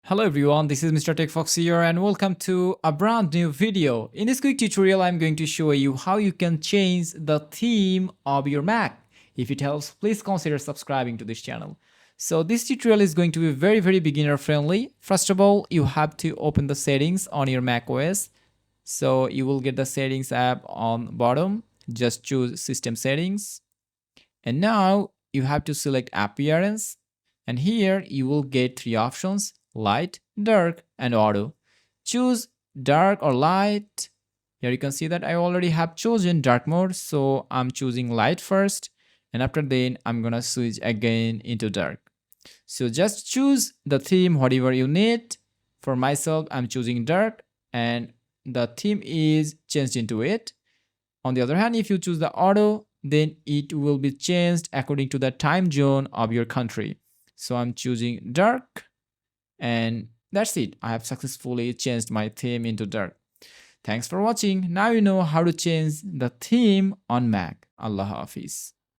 Hello everyone, this is Mr. TECHFOX here and welcome to a brand new video. In this quick tutorial, I'm going to show you how you can change the theme of your Mac. If it helps, please consider subscribing to this channel. So this tutorial is going to be very beginner friendly. First of all, you have to open the settings on your Mac OS. So you will get the settings app on bottom. Just choose system settings. And now you have to select appearance. And here you will get three options: light, dark, and auto. Choose dark or light. Here you can see that I already have chosen dark mode, so I'm choosing light first, and after then I'm gonna switch again into dark. So just choose the theme whatever you need. For myself, I'm choosing dark and the theme is changed into it. On the other hand, if you choose the auto, then it will be changed according to the time zone of your country. So I'm choosing dark, and that's it. I have successfully changed my theme into dark. Thanks for watching. Now you know how to change the theme on Mac. Allah Hafiz.